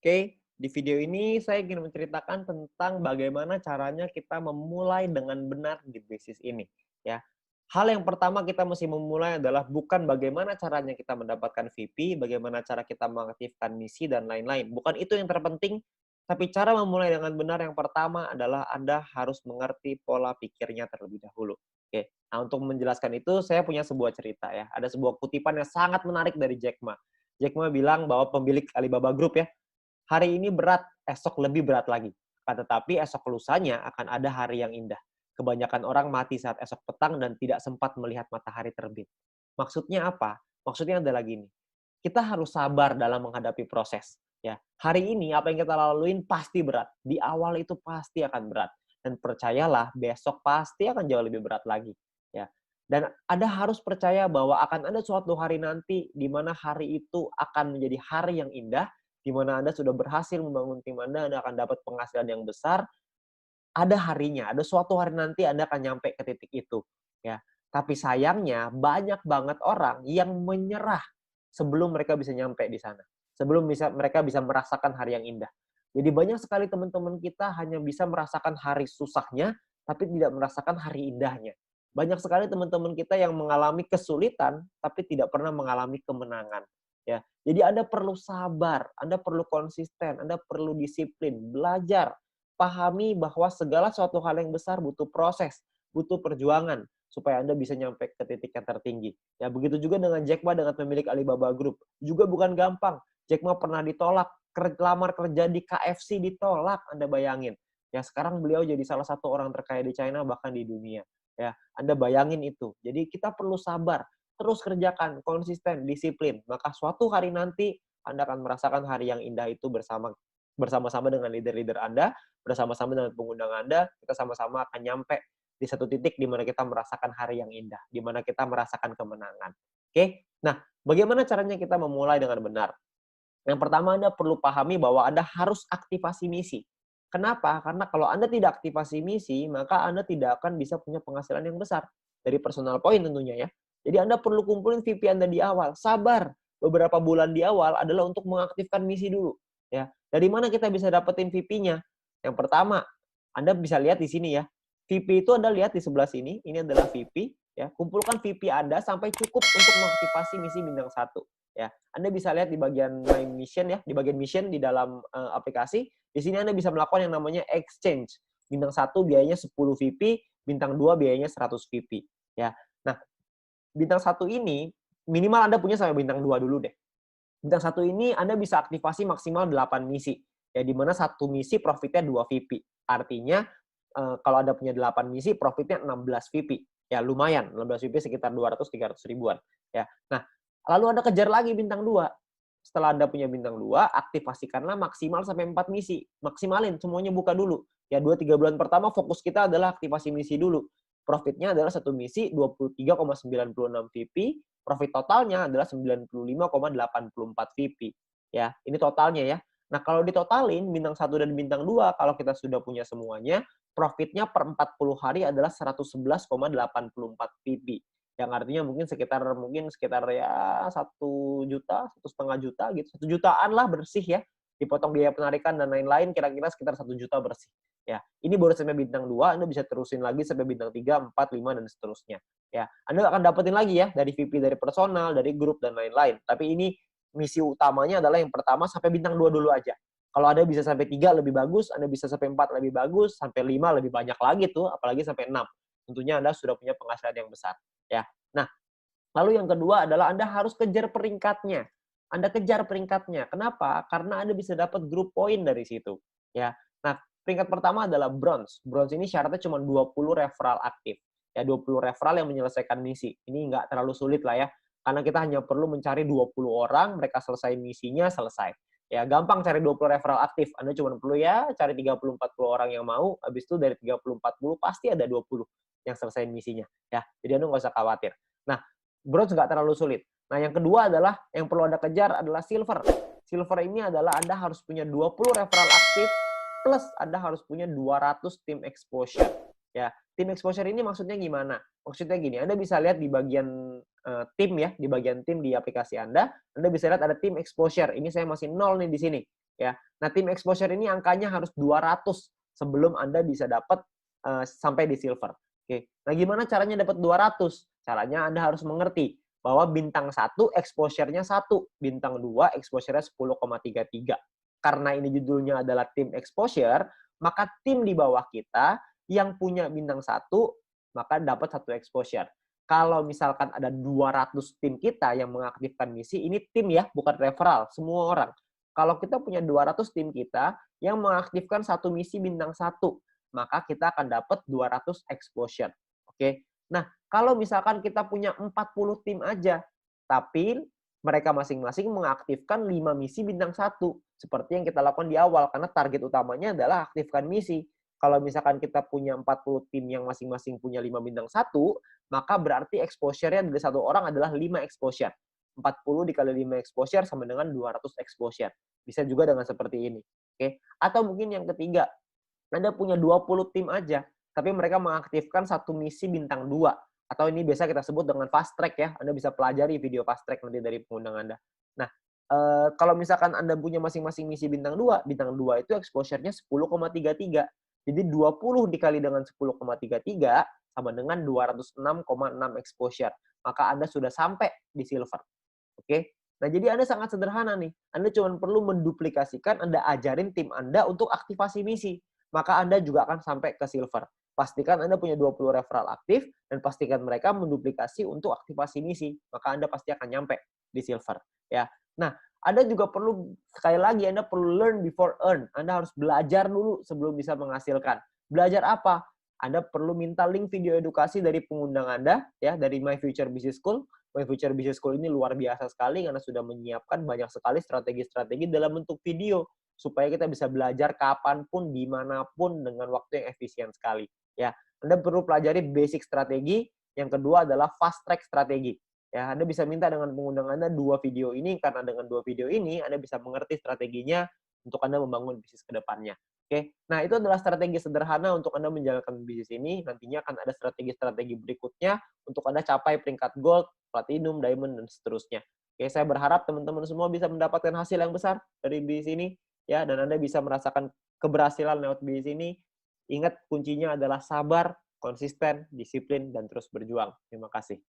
Oke, di video ini saya ingin menceritakan tentang bagaimana caranya kita memulai dengan benar di bisnis ini, ya. Hal yang pertama kita mesti memulai adalah bukan bagaimana caranya kita mendapatkan VP, bagaimana cara kita mengaktifkan misi dan lain-lain. Bukan itu yang terpenting, tapi cara memulai dengan benar yang pertama adalah Anda harus mengerti pola pikirnya terlebih dahulu. Oke, nah untuk menjelaskan itu saya punya sebuah cerita ya. Ada sebuah kutipan yang sangat menarik dari Jack Ma. Jack Ma bilang bahwa pemilik Alibaba Group ya, hari ini berat, esok lebih berat lagi. Akan tetapi esok lusanya akan ada hari yang indah. Kebanyakan orang mati saat esok petang dan tidak sempat melihat matahari terbit. Maksudnya apa? Maksudnya adalah gini, kita harus sabar dalam menghadapi proses. Ya, hari ini apa yang kita laluin pasti berat. Di awal itu pasti akan berat. Dan percayalah, besok pasti akan jauh lebih berat lagi. Ya, dan Anda harus percaya bahwa akan ada suatu hari nanti di mana hari itu akan menjadi hari yang indah, di mana Anda sudah berhasil membangun tim Anda akan dapat penghasilan yang besar, ada harinya, ada suatu hari nanti Anda akan nyampe ke titik itu, ya. Tapi sayangnya banyak banget orang yang menyerah sebelum mereka bisa nyampe di sana. Sebelum mereka bisa merasakan hari yang indah. Jadi banyak sekali teman-teman kita hanya bisa merasakan hari susahnya, tapi tidak merasakan hari indahnya. Banyak sekali teman-teman kita yang mengalami kesulitan, tapi tidak pernah mengalami kemenangan. Ya, jadi Anda perlu sabar, Anda perlu konsisten, Anda perlu disiplin, belajar, pahami bahwa segala suatu hal yang besar butuh proses, butuh perjuangan supaya Anda bisa nyampe ke titik yang tertinggi. Ya, begitu juga dengan Jack Ma dengan pemilik Alibaba Group. Juga bukan gampang. Jack Ma pernah ditolak, lamar kerja di KFC ditolak, Anda bayangin. Ya, sekarang beliau jadi salah satu orang terkaya di China bahkan di dunia. Ya, Anda bayangin itu. Jadi kita perlu sabar, terus kerjakan, konsisten, disiplin. Maka suatu hari nanti Anda akan merasakan hari yang indah itu bersama-sama dengan leader-leader Anda, bersama-sama dengan pengundang Anda, kita sama-sama akan nyampe di satu titik di mana kita merasakan hari yang indah, di mana kita merasakan kemenangan. Oke? Nah, bagaimana caranya kita memulai dengan benar? Yang pertama Anda perlu pahami bahwa Anda harus aktivasi misi. Kenapa? Karena kalau Anda tidak aktivasi misi, maka Anda tidak akan bisa punya penghasilan yang besar. Dari personal point tentunya ya. Jadi Anda perlu kumpulin VP Anda di awal. Sabar. Beberapa bulan di awal adalah untuk mengaktifkan misi dulu. Ya. Dari mana kita bisa dapetin VP-nya? Yang pertama, Anda bisa lihat di sini ya. VP itu Anda lihat di sebelah sini. Ini adalah VP. Ya. Kumpulkan VP Anda sampai cukup untuk mengaktifasi misi bintang 1. Ya, Anda bisa lihat di bagian My Mission ya, di bagian mission di dalam aplikasi. Di sini Anda bisa melakukan yang namanya exchange. Bintang 1 biayanya 10 VP, bintang 2 biayanya 100 VP. Ya. Nah, bintang 1 ini minimal Anda punya sampai bintang 2 dulu deh. Bintang 1 ini Anda bisa aktivasi maksimal 8 misi. Ya, di mana satu misi profitnya 2 VP. Artinya kalau Anda punya 8 misi profitnya 16 VP. Ya, lumayan. 16 VP sekitar 200-300 ribuan. Ya. Nah, lalu Anda kejar lagi bintang 2. Setelah Anda punya bintang 2, aktifasikanlah maksimal sampai 4 misi. Maksimalin, semuanya buka dulu. Ya, 2-3 bulan pertama fokus kita adalah aktivasi misi dulu. Profitnya adalah satu misi 23,96 VP, profit totalnya adalah 95,84 VP. Ya, ini totalnya ya. Nah, kalau ditotalin bintang 1 dan bintang 2, kalau kita sudah punya semuanya, profitnya per 40 hari adalah 111,84 VP. Yang artinya mungkin sekitar ya 1 juta, 1,5 juta gitu. 1 jutaan lah bersih ya. Dipotong biaya penarikan dan lain-lain kira-kira sekitar 1 juta bersih. Ya, ini baru sampai bintang 2, Anda bisa terusin lagi sampai bintang 3, 4, 5 dan seterusnya. Ya, Anda akan dapetin lagi ya dari VP dari personal, dari grup dan lain-lain. Tapi ini misi utamanya adalah yang pertama sampai bintang 2 dulu aja. Kalau Anda bisa sampai 3 lebih bagus, Anda bisa sampai 4 lebih bagus, sampai 5 lebih banyak lagi tuh, apalagi sampai 6. Tentunya Anda sudah punya penghasilan yang besar, ya. Nah, lalu yang kedua adalah Anda harus kejar peringkatnya. Anda kejar peringkatnya. Kenapa? Karena Anda bisa dapat grup poin dari situ, ya. Nah, peringkat pertama adalah bronze. Bronze ini syaratnya cuma 20 referral aktif. Ya, 20 referral yang menyelesaikan misi. Ini nggak terlalu sulit lah ya. Karena kita hanya perlu mencari 20 orang, mereka selesai misinya, selesai. Ya, gampang cari 20 referral aktif. Anda cuma perlu ya cari 30-40 orang yang mau, habis itu dari 30-40 pasti ada 20 yang selesai misinya. Ya, jadi Anda nggak usah khawatir. Nah, bronze nggak terlalu sulit. Nah, yang kedua adalah yang perlu Anda kejar adalah silver. Silver ini adalah Anda harus punya 20 referral aktif plus Anda harus punya 200 tim exposure. Ya, tim exposure ini maksudnya gimana? Maksudnya gini, Anda bisa lihat di bagian tim ya, di bagian tim di aplikasi Anda bisa lihat ada tim exposure. Ini saya masih 0 nih di sini. ya. Nah, tim exposure ini angkanya harus 200 sebelum Anda bisa dapat sampai di silver. Oke. Nah, gimana caranya dapat 200? Caranya Anda harus mengerti bahwa bintang 1 exposure-nya 1, bintang 2 exposure-nya 10,33. Karena ini judulnya adalah tim exposure, maka tim di bawah kita yang punya bintang 1 maka dapat 1 exposure. Kalau misalkan ada 200 tim kita yang mengaktifkan misi, ini tim ya, bukan referral, semua orang. Kalau kita punya 200 tim kita yang mengaktifkan satu misi bintang 1, maka kita akan dapat 200 exposure. Oke. Nah, kalau misalkan kita punya 40 tim aja, tapi mereka masing-masing mengaktifkan 5 misi bintang 1, seperti yang kita lakukan di awal, karena target utamanya adalah aktifkan misi. Kalau misalkan kita punya 40 tim yang masing-masing punya 5 bintang 1, maka berarti exposure-nya dari satu orang adalah 5 exposure. 40 dikali 5 exposure sama dengan 200 exposure. Bisa juga dengan seperti ini. Oke. Atau mungkin yang ketiga, Anda punya 20 tim aja, tapi mereka mengaktifkan satu misi bintang 2. Atau ini biasa kita sebut dengan fast track ya. Anda bisa pelajari video fast track nanti dari pengundang Anda. Nah, kalau misalkan Anda punya masing-masing misi bintang 2 itu exposure-nya 10,33. Jadi 20 dikali dengan 10,33 sama dengan 206,6 exposure. Maka Anda sudah sampai di silver. Oke. Nah, jadi Anda sangat sederhana nih. Anda cuma perlu menduplikasikan, Anda ajarin tim Anda untuk aktivasi misi. Maka Anda juga akan sampai ke silver. Pastikan Anda punya 20 referral aktif dan pastikan mereka menduplikasi untuk aktivasi misi. Maka Anda pasti akan nyampe di silver. Ya. Nah, Anda juga perlu, sekali lagi, Anda perlu learn before earn. Anda harus belajar dulu sebelum bisa menghasilkan. Belajar apa? Anda perlu minta link video edukasi dari pengundang Anda, ya, dari My Future Business School. My Future Business School ini luar biasa sekali karena sudah menyiapkan banyak sekali strategi-strategi dalam bentuk video supaya kita bisa belajar kapanpun, dimanapun dengan waktu yang efisien sekali. Ya, Anda perlu pelajari basic strategi. Yang kedua adalah fast track strategi. Ya, Anda bisa minta dengan pengundang Anda 2 video ini karena dengan 2 video ini Anda bisa mengerti strateginya untuk Anda membangun bisnis ke depannya. Oke, nah itu adalah strategi sederhana untuk Anda menjalankan bisnis ini. Nantinya akan ada strategi-strategi berikutnya untuk Anda capai peringkat gold, platinum, diamond, dan seterusnya. Oke, saya berharap teman-teman semua bisa mendapatkan hasil yang besar dari bisnis ini, ya, dan Anda bisa merasakan keberhasilan lewat bisnis ini. Ingat, kuncinya adalah sabar, konsisten, disiplin, dan terus berjuang. Terima kasih.